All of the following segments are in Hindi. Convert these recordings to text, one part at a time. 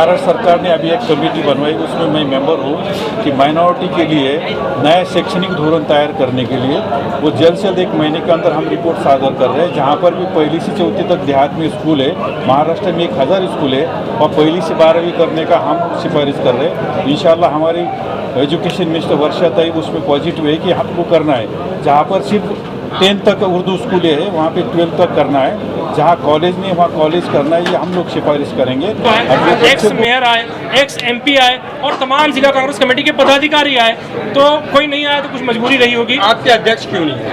महाराष्ट्र सरकार ने अभी एक कमेटी बनवाई, उसमें मैं मेंबर हूँ कि माइनॉरिटी के लिए नया शैक्षणिक धोरण तैयार करने के लिए वो जल्द से जल्द 1 महीने के अंदर हम रिपोर्ट सादर कर रहे हैं। जहाँ पर भी 1ली से 4वीं तक देहात में स्कूल है, महाराष्ट्र में 1000 स्कूल है, और 1ली से 12वीं करने का हम सिफारिश कर रहे हैं। इंशाल्लाह हमारी एजुकेशन मिनिस्टर वर्षा ताई उसमें पॉजिटिव है कि हमको करना है। जहाँ पर सिर्फ 10 तक उर्दू स्कूल है वहाँ पे 12 तक करना है, जहाँ कॉलेज नहीं वहाँ कॉलेज करना है, ये हम लोग सिफारिश करेंगे। एक्स मेयर आए, एक्स MP आए और तमाम जिला कांग्रेस कमेटी के पदाधिकारी आए, तो कोई नहीं आया तो कुछ मजबूरी रही होगी। आपके अध्यक्ष क्यों नहीं है?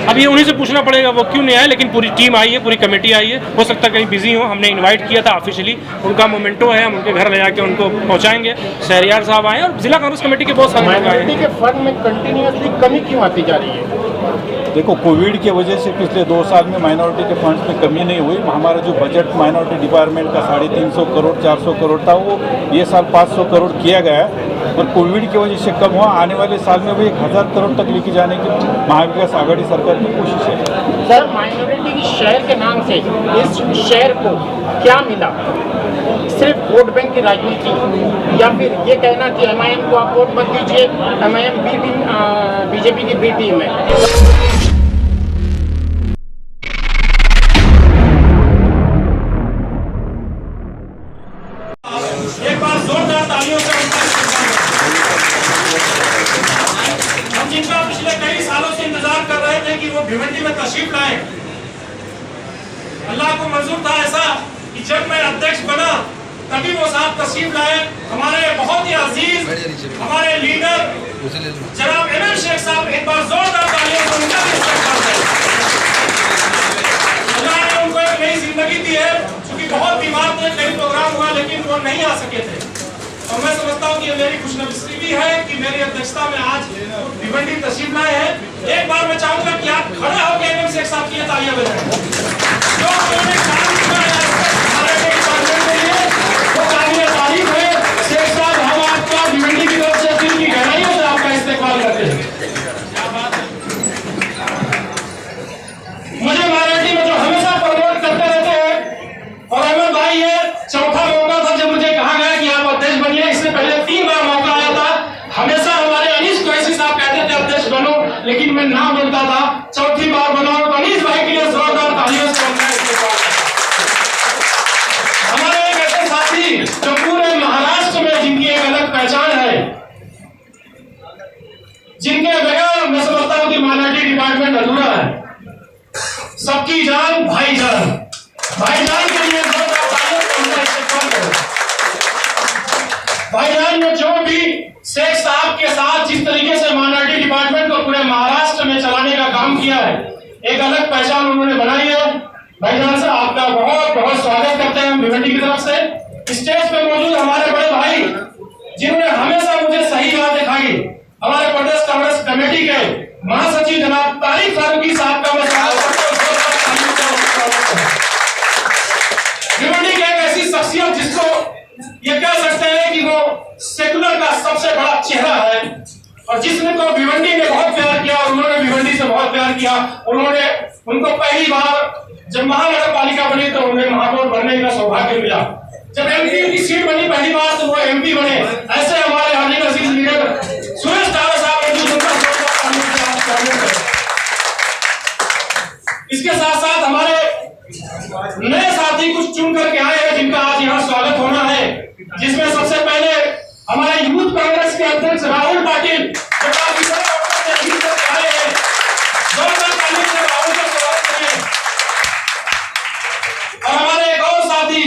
अब ये उन्हीं से पूछना पड़ेगा वो क्यों नहीं आए, लेकिन पूरी टीम आई है, पूरी कमेटी आई है। हो सकता है कहीं बिजी हो, हमने इनवाइट किया था ऑफिशियली, उनका मोमेंटो है, हम उनके घर ले जाके उनको पहुँचाएंगे। शहरियार साहब आए और जिला कांग्रेस कमेटी के बहुत सारे लोग आए हैं। के फंड में कंटिन्यूसली कमी क्यों आती जा रही है? देखो, कोविड की वजह से पिछले 2 साल में माइनॉरिटी के फंड्स में कमी नहीं हुई। हमारा जो बजट माइनॉरिटी डिपार्टमेंट का 350 करोड़ 400 करोड़ था, वो ये साल 500 करोड़ किया गया है, और कोविड की वजह से कम हुआ। आने वाले साल में भी 1000 करोड़ तक लेके जाने की महाविकास आघाड़ी सरकार की कोशिश है। सर, माइनॉरिटी की शहर के नाम से इस शहर को क्या मिला? सिर्फ वोट बैंक की राजनीति, या फिर ये कहना कि MIM को आप वोट मत दीजिए, MIM बीजेपी की बी टीम है। एक बार जोरदार तालियों से हम जिनका पिछले कई सालों से इंतजार कर रहे थे कि वो भिवंडी में तशरीफ लाए, अल्लाह को मंजूर था ऐसा कि जब मैं अध्यक्ष बना तभी वो साहब तशरीफ लाए। हमारे बहुत ही अजीज हमारे लीडर जनाब MM शेख साहब, एक बार जोरदार तालियों से उनका भी इस्तेमाल करें। अल्लाह ने उनको एक नई जिंदगी दी है, क्योंकि बहुत बीमार थे, कई प्रोग्राम हुआ लेकिन वो नहीं आ सके थे। और मैं समझता हूँ कि ये मेरी खुशनसीबी है कि मेरी अध्यक्षता में आज भिवंडी तशरीफ लाए हैं। एक बार मैं चाहूंगा कि आप खड़े होकर MM शेख साहब की तालियां बजाएं। जो उन्होंने काम किया है हमारे डिपार्टमेंट के लिए, वो काबिल तारीफ है। शेख साहब, हम आपका भिवंडी की तरफ से दिल की गहराइयों से आपका इस्तेमाल करते हैं। मुझे माराठी में जो हमेशा प्रमोट करते रहते हैं, और अहमद भाई ये चौथा मौका था जब मुझे कहा गया कि आप अध्यक्ष बनिए। इससे पहले 3 बार मौका आया था। हमेशा हमारे अनीस कुरैशी साहब कहते थे अध्यक्ष बनो, लेकिन मैं ना बोलता था। चौथी बार बनाओ तो अनीस भाई के लिए जोरदार तालियों से हमारे एक ऐसे साथी जो पूरे महाराष्ट्र में जिनकी एक अलग पहचान है, जिनके बगैर मैं समझता हूँ कि माइनॉरिटी डिपार्टमेंट अधूरा है। सबकी जान भाईजान, भाईजान के लिए भाईजान ने जो भी शेख साहब के साथ जिस तरीके से माइनॉरिटी डिपार्टमेंट को पूरे महाराष्ट्र में चलाने का काम किया है, एक अलग पहचान उन्होंने बनाई है। भाईजान से आपका बहुत बहुत स्वागत करते हैं हम भिवंडी की तरफ से। स्टेज पे मौजूद हमारे बड़े भाई जिन्होंने हमेशा मुझे सही बात दिखाई, हमारे प्रदेश कांग्रेस कमेटी के महासचिव जनाब तारिक फारूकी साहब का मैं स्वागत करता हूं। भिवंडी की एक ऐसी शख्सियत जिसको ये कह सकते हैं कि वो सेकुलर का सबसे बड़ा चेहरा है, और जिसने को भिवंडी ने बहुत प्यार किया और उन्होंने भिवंडी से बहुत प्यार किया। उनको पहली बार जब महानगर पालिका बनी तो उन्हें महापौर बनने का सौभाग्य मिला। जब MP की सीट बनी पहली बार तो वो MP बने। ऐसे हमारे हाजिर अजीज लीडर सुरेश टावर साहब इसके साथ साथ हमारे नए साथी कुछ चुन करके आए हैं जिनका आज यहाँ स्वागत होना है, जिसमें सबसे पहले हमारे यूथ कांग्रेस के अध्यक्ष राहुल पाटिल जो काफी बड़े अवसर से जीत करके आए हैं। जोरदार तालियों से राहुल का स्वागत करें। और हमारे एक और साथी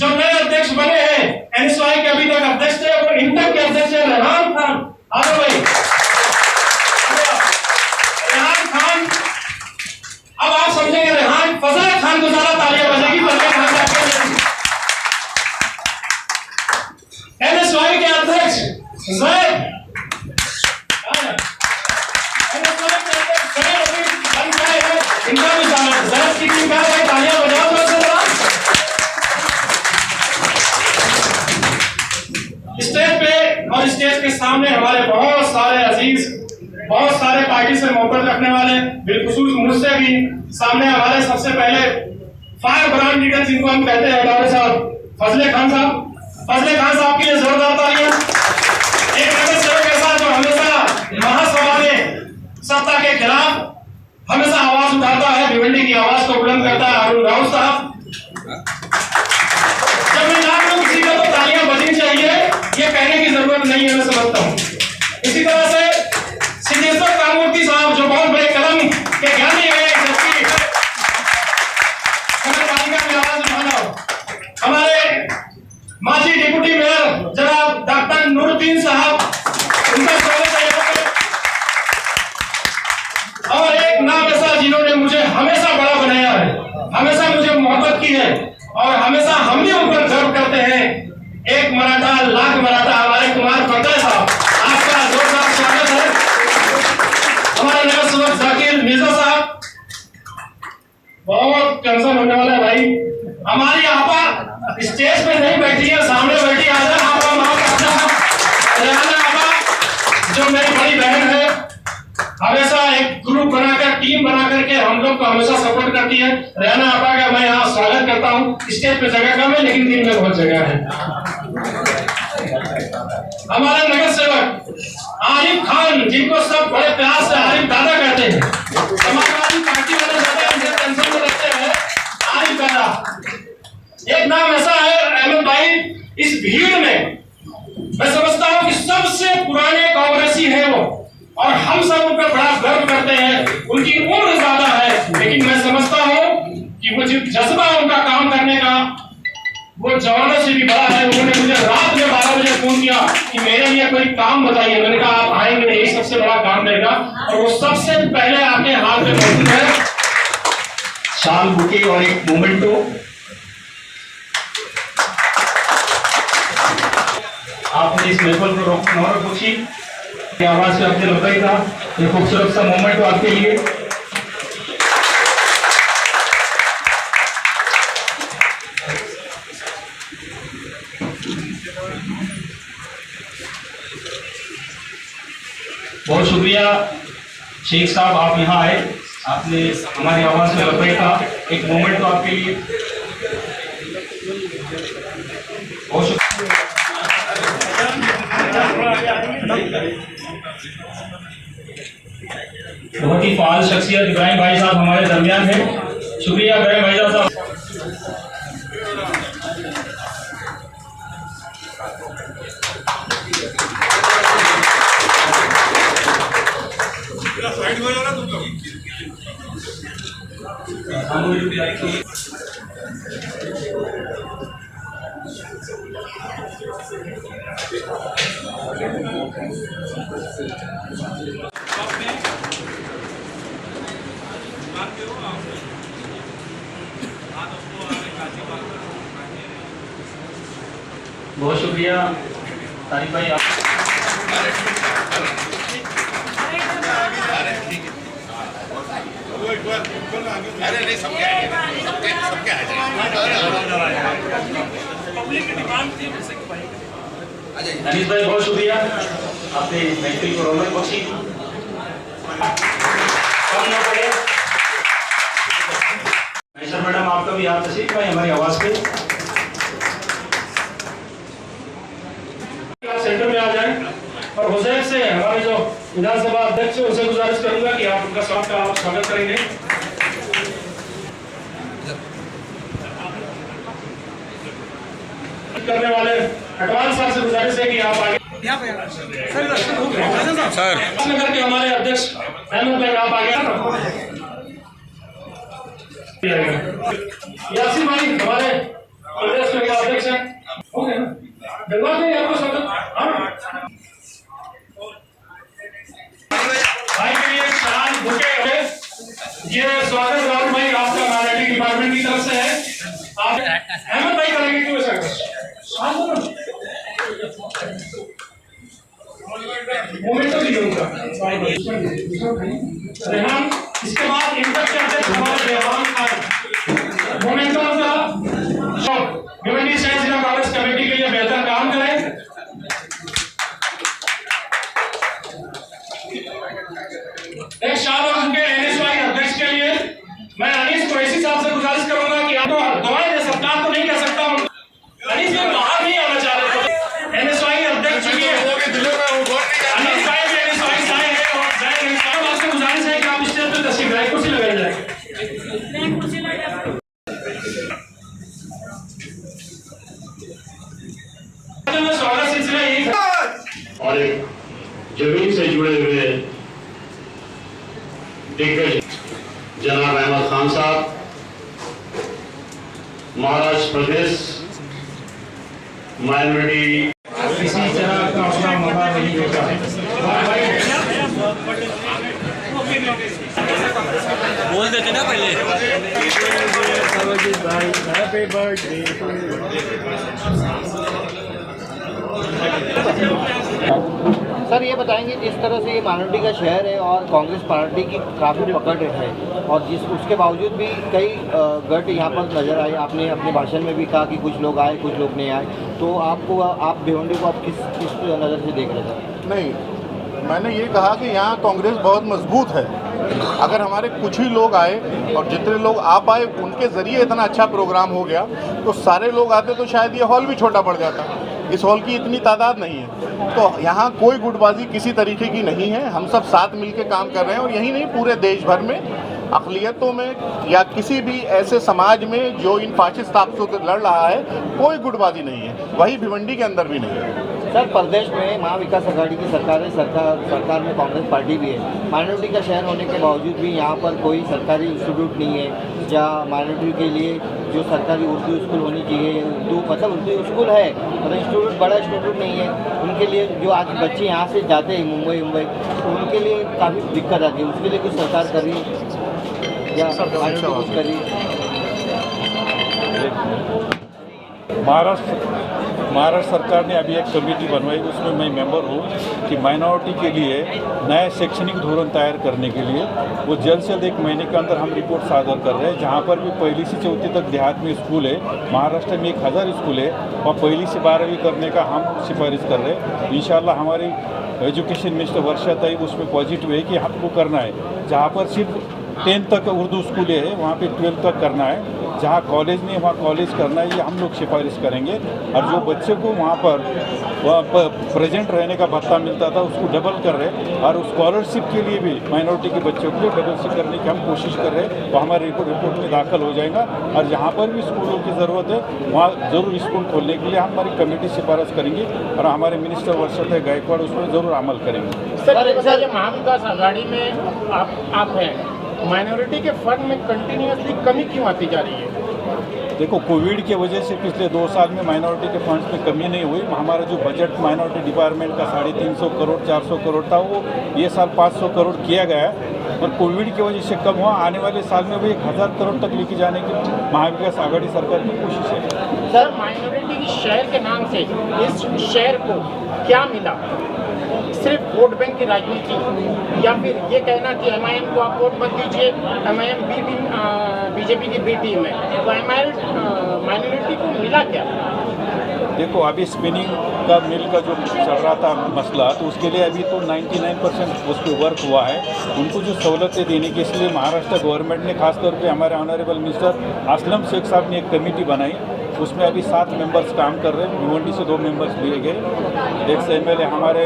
जो नए अध्यक्ष बने हैं, NSY के अभी तक अध्यक्ष थे, वो इंटक के अध्यक्ष है रेहान खान। आओ भाई रेहान खान, अब आप समझेंगे रेहान फजल खान को ज्यादा तालियां बजेगी। NSY के अध्यक्ष जैद, इनका भी स्वागत। जैद की टीम का है, तालियां बजाओ जरा। स्टेज पे और स्टेज के सामने हमारे बहुत सारे अजीज, बहुत सारे पार्टी से मोहब्बत रखने वाले, बिलखुसूस मुझसे भी सामने हमारे सबसे पहले फायर ब्रांड लीडर जिनको हम कहते हैं डॉक्टर साहब फजले खान साहब। फजले खान खान साहब के लिए जोरदार तालियां। एक नगर सेवक ऐसा जो हमेशा महासभा में सत्ता के खिलाफ हमेशा आवाज उठाता है, भिवंडी की आवाज को बुलंद करता है, अरुण राउत साहब। जब मैं नाम लूं किसी का तो तालियां बजनी चाहिए, ये कहने की जरूरत नहीं है, मैं समझता हूं। इसी तरह से सिद्धेश्वर कामूर्ति साहब जो बहुत बड़े कलम के ज्ञानी है, हमारे माजी डिप्टी मेयर जनाब डॉक्टर नूरुद्दीन साहब, उनका स्वागत है। और एक नाम ऐसा जिन्होंने मुझे हमेशा बड़ा बनाया है, हमेशा मुझे मोहब्बत की है और हमेशा हम भी उन पर गर्व करते हैं। एक मराठा लाख मराठा हमारे कुमार फतेह साहब, आपका जोरदार स्वागत है। हमारे नगर सेवक जाकिर मिर्जा साहब, बहुत टेंशन होने वाला है भाई। हमारी आपा स्टेज पे नहीं बैठी है, सामने बैठी है। रेहाना आपा जो मेरी बड़ी बहन है, हमेशा एक ग्रुप बनाकर टीम बना करके हम लोग को हमेशा सपोर्ट करती है। रेहाना आपा का मैं यहाँ स्वागत करता हूँ। स्टेज पे जगह कम है लेकिन दिल में बहुत जगह है। हमारे नगर सेवक आरिफ खान, जिनको सब बड़े प्यार से आरिफ दादा कहते हैं, समाजवादी पार्टी वाले ज्यादा उनसे टेंशन में रखते हैं, आरिफ दादा। एक नाम ऐसा है अहमद भाई, इस भीड़ में मैं समझता हूं कि सबसे पुराने कांग्रेसी हैं वो, और हम सब उन पर बड़ा गर्व करते हैं। उनकी उम्र ज्यादा है लेकिन मैं समझता हूं कि वो जो जज्बा उनका काम करने का वो जवानों से भी बड़ा है। उन्होंने मुझे रात में 12 बजे फोन किया कि मेरे लिए कोई काम बताइए। मैंने कहा आप आएंगे, यही सबसे बड़ा काम रहेगा। और वो सबसे पहले आपके हाथ में मौजूद है शाल बुके और एक मोमेंटो। आपने इस महफिल को रोक पूछी आवाज से अपने लगाई था, ये खूबसूरत सा मोमेंट आपके लिए। बहुत शुक्रिया शेख साहब, आप यहाँ आए, आपने हमारी आवाज में लगाई था, एक मोमेंट तो आपके लिए। बहुत शुक्रिया। बहुत ही फाल शख्सियत इब्राहिम भाई साहब हमारे दरमियान है। शुक्रिया इब्राहिम भाई साहब। बहुत शुक्रिया तारिक भाई आप। अरे नहीं सबके आ अनीस भाई बहुत शुक्रिया, आपने महफिल को रौनक बख्शी। मैडम आपका भी हाथ तशरीफ भाई हमारी आवाज पे सेंटर में आ जाए। और हुसैन से हमारे जो विधानसभा अध्यक्ष है उनसे गुजारिश करूंगा कि आप उनका स्वागत करेंगे। करने वाले अटवाल साहब से गुजारिश है कि आप आगे सर नगर के हमारे अध्यक्ष अहमद भाई आप आगे। यासीन भाई हमारे प्रदेश के अध्यक्ष हैं, आपको स्वागत। भाई के लिए शाल बुके, ये स्वागत राहुल भाई आपका माइनॉरिटी डिपार्टमेंट की तरफ से है। आप अहमद भाई करेंगे क्यों सर? मोमेंट तो नहीं होगा रेहान। इसके बाद इंटर के अध्यक्ष हमारे रेहान खान मोमेंटो का भिवंडी शहर जिला कांग्रेस कमेटी के लिए बेहतर काम करें। एक शाल और उनके एनएसवाई अध्यक्ष के लिए मैं अनीस कुरैशी साहब से गुजारिश करूंगा कि आपको दवाएं दे सकता तो नहीं कह सकता, अनीस ये बाहर नहीं आना चाह रहे थे। जो है सवाल सिलसिला यही था। और एक जमीन से जुड़े हुए दिग्गज जनाब अहमद खान साहब, महाराष्ट्र प्रदेश माइनॉरिटी किसी तरह का अपना मौका नहीं देता है। बोल देते ना पहले। सर ये बताएंगे जिस तरह से ये माइनॉरिटी का शहर है और कांग्रेस पार्टी की काफ़ी पकड़ है और उसके बावजूद भी कई गट यहाँ पर नज़र आए, आपने अपने भाषण में भी कहा कि कुछ लोग आए कुछ लोग नहीं आए, तो आप भिवंडी को आप किस नज़र से देख रहे थे? नहीं, मैंने ये कहा कि यहाँ कांग्रेस बहुत मजबूत है। अगर हमारे कुछ ही लोग आए और जितने लोग आ पाए उनके ज़रिए इतना अच्छा प्रोग्राम हो गया, तो सारे लोग आते तो शायद ये हॉल भी छोटा पड़ जाता। इस हॉल की इतनी तादाद नहीं है, तो यहाँ कोई गुटबाजी किसी तरीके की नहीं है। हम सब साथ मिलकर काम कर रहे हैं और यही नहीं, पूरे देश भर में अक़लियतों में या किसी भी ऐसे समाज में जो इन फाशिस्ट ताकतों से लड़ रहा है, कोई गुटबाजी नहीं है, वही भिवंडी के अंदर भी नहीं है। सर प्रदेश में महाविकास आघाड़ी की सरकार है, सरकार में कांग्रेस पार्टी भी है। माइनॉरिटी का शहर होने के बावजूद भी यहाँ पर कोई सरकारी इंस्टीट्यूट नहीं है या माइनॉरिटी के लिए जो सरकारी उर्दू स्कूल होनी चाहिए, उर्दू स्कूल है मतलब इंस्टीट्यूट, बड़ा इंस्टीट्यूट नहीं है उनके लिए। जो आज बच्चे यहाँ से जाते हैं मुंबई तो उनके लिए काफ़ी दिक्कत आती है, उसके लिए कुछ सरकार कर रही है या माइनॉरिटी कुछ कर रही है? महाराष्ट्र सरकार ने अभी एक कमेटी बनवाई, उसमें मैं मेंबर हूँ, कि माइनॉरिटी के लिए नया शैक्षणिक धोरण तैयार करने के लिए वो जल्द से जल्द 1 महीने के अंदर हम रिपोर्ट सादर कर रहे हैं। जहाँ पर भी 1ली से 4वीं तक देहात में स्कूल है, महाराष्ट्र में 1000 स्कूल है, और 1ली से 12वीं करने का हम सिफारिश कर रहे हैं। इंशाल्लाह हमारी एजुकेशन मिनिस्टर वर्षा तैयब उसमें पॉजिटिव है कि हमको करना है। जहाँ पर सिर्फ 10th तक उर्दू स्कूल है वहाँ पे 12th तक करना है, जहाँ कॉलेज नहीं वहाँ कॉलेज करना है, ये हम लोग सिफारिश करेंगे। और जो बच्चे को वहाँ पर प्रेजेंट रहने का भत्ता मिलता था उसको डबल कर रहे हैं, और स्कॉलरशिप के लिए भी माइनॉरिटी के बच्चों को डबल से करने की हम कोशिश कर रहे हैं। वो हमारे रिपोर्ट में दाखिल हो जाएगा, और जहाँ पर भी स्कूलों की ज़रूरत है वहाँ ज़रूर स्कूल खोलने के लिए हमारी कमेटी सिफारिश करेंगे, और हमारे मिनिस्टर वर्षा गायकवाड़ उसमें ज़रूर अमल करेंगे। सर महाविकास आघाड़ी में आप हैं, माइनॉरिटी के फंड में कंटिन्यूसली कमी क्यों आती जा रही है? देखो, कोविड की वजह से पिछले 2 साल में माइनॉरिटी के फंड्स में कमी नहीं हुई। हमारा जो बजट माइनॉरिटी डिपार्टमेंट का 350 करोड़ 400 करोड़ था, वो ये साल 500 करोड़ किया गया है, और कोविड की वजह से कम हुआ। आने वाले साल में भी 1000 करोड़ तक लेके जाने की महाविकास आघाड़ी सरकार की कोशिश है। सर माइनॉरिटी शहर के नाम से इस शहर को क्या मिला? सिर्फ वोट बैंक की राजनीति, या फिर ये कहना कि MIM को आप वोट मत दीजिए, MIM बीजेपी की बी टीम है, तो माइनॉरिटी को मिला क्या? देखो, अभी स्पिनिंग का मिल का जो चल रहा था मसला, तो उसके लिए अभी तो 99% उस पर वर्क हुआ है। उनको जो सहूलतें देने के, इसलिए महाराष्ट्र गवर्नमेंट ने खासतौर पे हमारे ऑनरेबल मिनिस्टर असलम शेख साहब ने एक कमेटी बनाई, उसमें अभी 7 मेंबर्स काम कर रहे हैं। भिवंडी से 2 मेंबर्स लिए गए, एक से MLA हमारे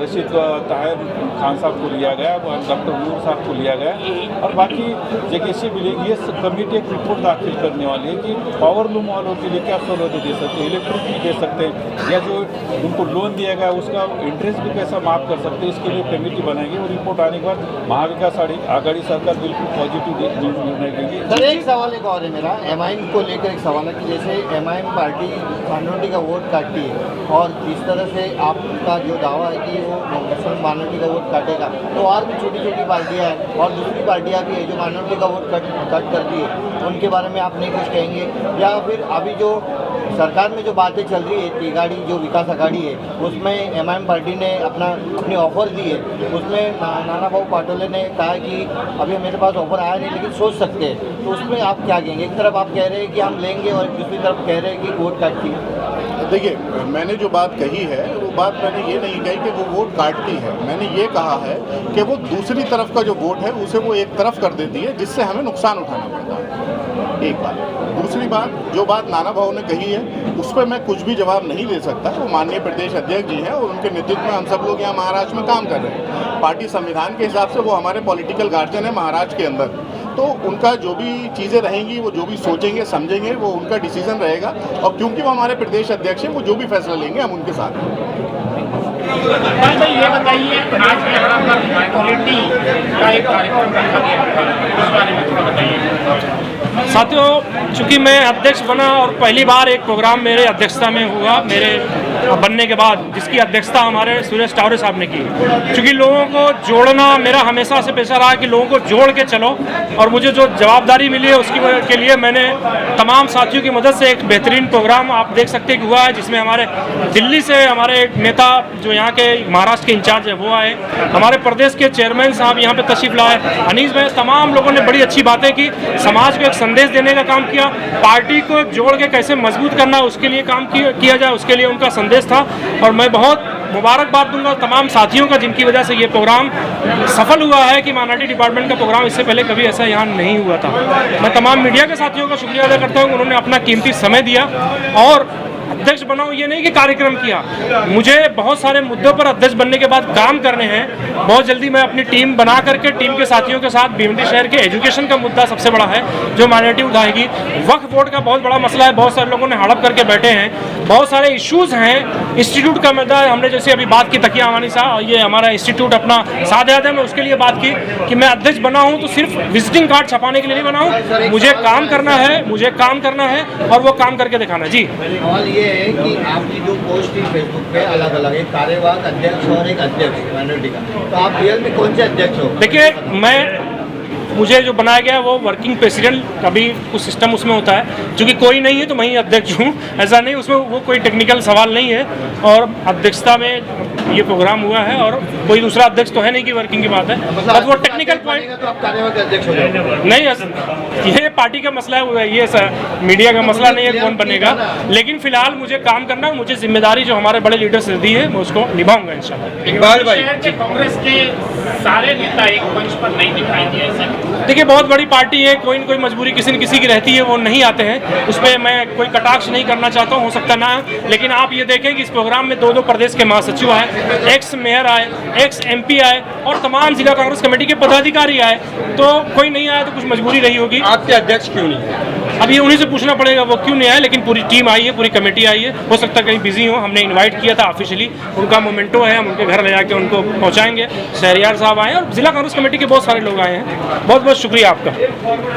रशीद ताहिर खान साहब को लिया गया, डॉक्टर नूर साहब को लिया गया, और बाकी जगह से भी ये कमेटी एक रिपोर्ट दाखिल करने वाली है कि पावर लूम वालों के लिए क्या सहूलतें दे सकते हैं, इलेक्ट्रिसिटी दे सकते हैं, या जो उनको लोन दिया गया उसका इंटरेस्ट भी कैसा माफ़ कर सकते हैं। इसके लिए कमेटी बनाएंगे, और रिपोर्ट आने के बाद महाविकास आघाड़ी सरकार बिल्कुल पॉजिटिव निर्णय लेगी। सर एक सवाल एक और है मेरा, MIM को लेकर एक सवाल है कि जैसे MIM पार्टी माइनॉरिटी का वोट काटती है, और इस तरह से आपका जो दावा है कि वो मुस्लिम माइनॉरिटी का वोट काटेगा, तो और भी छोटी छोटी पार्टियां हैं और दूसरी पार्टियां भी है जो माइनॉरिटी का वोट कट करती है, उनके बारे में आप नहीं कुछ कहेंगे? या फिर अभी जो सरकार में जो बातें चल रही है, तिगाड़ी जो विकास आघाड़ी है, उसमें MIM पार्टी ने अपनी ऑफर दी है, उसमें नाना भाऊ पाटोले ने कहा कि अभी मेरे पास ऑफर आया नहीं लेकिन सोच सकते हैं, तो उसमें आप क्या कहेंगे? एक तरफ आप कह रहे हैं कि हम लेंगे और दूसरी तरफ कह रहे हैं कि वोट काटती है। देखिए, मैंने जो बात कही है वो बात मैंने ये नहीं कही कि वो वोट काटती है, मैंने ये कहा है कि वो दूसरी तरफ का जो वोट है उसे वो एक तरफ कर देती है, जिससे हमें नुकसान उठाना पड़ता है। एक बात। दूसरी बात, जो बात नाना भाऊ ने कही है उस पर मैं कुछ भी जवाब नहीं दे सकता। वो माननीय प्रदेश अध्यक्ष जी हैं और उनके नेतृत्व में हम सब लोग यहाँ महाराष्ट्र में काम कर रहे हैं। पार्टी संविधान के हिसाब से वो हमारे पॉलिटिकल गार्जियन है महाराष्ट्र के अंदर। तो उनका जो भी चीज़ें रहेंगी, वो जो भी सोचेंगे समझेंगे, वो उनका डिसीजन रहेगा। और क्योंकि वो हमारे प्रदेश अध्यक्ष हैं, वो जो भी फैसला लेंगे हम उनके साथ हैं। भाई ये बताइए, आज यहाँ पर माइनॉरिटी का एक कार्यक्रम रखा गया था, उस बारे में थोड़ा बताइए। साथियों, चूँकि मैं अध्यक्ष बना और पहली बार एक प्रोग्राम मेरे अध्यक्षता में हुआ, मेरे बनने के बाद, जिसकी अध्यक्षता हमारे सुरेश टावरे साहब ने की। चूँकि लोगों को जोड़ना मेरा हमेशा से पेशा रहा कि लोगों को जोड़ के चलो, और मुझे जो जवाबदारी मिली है उसकी के लिए मैंने तमाम साथियों की मदद से एक बेहतरीन प्रोग्राम आप देख सकते हैं कि हुआ है, जिसमें हमारे दिल्ली से हमारे एक नेता जो यहाँ के महाराष्ट्र के इंचार्ज है वो आए, हमारे प्रदेश के चेयरमैन साहब यहाँ पे तशरीफ लाए, अनीस भाई, तमाम लोगों ने बड़ी अच्छी बातें की, समाज को एक संदेश देने का काम किया, पार्टी को जोड़ के कैसे मजबूत करना उसके लिए काम किया जाए, उसके लिए उनका संदेश था। और मैं बहुत मुबारकबाद दूंगा तमाम साथियों का जिनकी वजह से ये प्रोग्राम सफल हुआ है कि माइनॉरिटी डिपार्टमेंट का प्रोग्राम इससे पहले कभी ऐसा यहाँ नहीं हुआ था। मैं तमाम मीडिया के साथियों का शुक्रिया अदा करता हूँ, उन्होंने अपना कीमती समय दिया और अध्यक्ष बनाऊं ये नहीं कि कार्यक्रम किया, मुझे बहुत सारे मुद्दों पर अध्यक्ष बनने के बाद काम करने हैं। बहुत जल्दी मैं अपनी टीम बना करके टीम के साथियों के साथ भिवंडी शहर के एजुकेशन का मुद्दा सबसे बड़ा है जो माइनॉरिटी उठाएगी। वक्फ बोर्ड का बहुत बड़ा मसला है, बहुत सारे लोगों ने हड़प करके बैठे हैं, बहुत सारे इश्यूज हैं। इंस्टीट्यूट का मुद्दा हमने जैसे अभी बात की, तकिया अमानी साहब, ये हमारा इंस्टीट्यूट अपना साथ याद है, मैं उसके लिए बात की कि मैं अध्यक्ष बना हूँ तो सिर्फ विजिटिंग कार्ड छपाने के लिए नहीं बना हूँ, मुझे काम करना है और वो काम करके दिखाना। जी, सवाल ये है कि आपकी जो पोस्ट थी फेसबुक पे अलग अलग, एक कार्यवाहक अध्यक्ष और एक अध्यक्ष माइनॉरिटी का, तो आप रियल में कौन से अध्यक्ष हो? देखिए, मुझे जो बनाया गया है वो वर्किंग प्रेसिडेंट का भी कुछ सिस्टम उसमें होता है, क्योंकि कोई नहीं है तो मैं ही अध्यक्ष हूँ, ऐसा नहीं, उसमें वो कोई टेक्निकल सवाल नहीं है। और अध्यक्षता में ये प्रोग्राम हुआ है और कोई दूसरा अध्यक्ष तो है नहीं कि वर्किंग की बात है, बस वो टेक्निकल पॉइंट। तो आप कार्यवाहक अध्यक्ष हो जाएंगे? नहीं, ये पार्टी का मसला है, ये मीडिया का मसला नहीं है कौन बनेगा, लेकिन फिलहाल मुझे काम करना, मुझे जिम्मेदारी जो हमारे बड़े लीडर्स ने दी है मैं उसको निभाऊंगा इंशाल्लाह। इकबाल भाई, कांग्रेस के सारे नेता एक मंच पर नहीं दिखाई दिए सर। देखिए, बहुत बड़ी पार्टी है, कोई न कोई मजबूरी किसी न किसी की रहती है, वो नहीं आते हैं, उस पर मैं कोई कटाक्ष नहीं करना चाहता हूँ, हो सकता ना, लेकिन आप ये देखें कि इस प्रोग्राम में 2 प्रदेश के महासचिव आए, एक्स मेयर आए, एक्स MP आए और तमाम जिला कांग्रेस कमेटी के पदाधिकारी आए, तो कोई नहीं आया तो कुछ मजबूरी रही होगी। आपके अध्यक्ष क्यों नहीं? अब ये उन्हीं से पूछना पड़ेगा वो क्यों नहीं आए, लेकिन पूरी टीम आई है, पूरी कमेटी आई है, हो सकता है कहीं बिजी हो, हमने इन्वाइट किया था ऑफिशियली, उनका मोमेंटो है, हम उनके घर ले जाके उनको पहुँचाएंगे। शहरियार साहब आए और जिला कांग्रेस कमेटी के बहुत सारे लोग आए हैं, बहुत बहुत शुक्रिया आपका।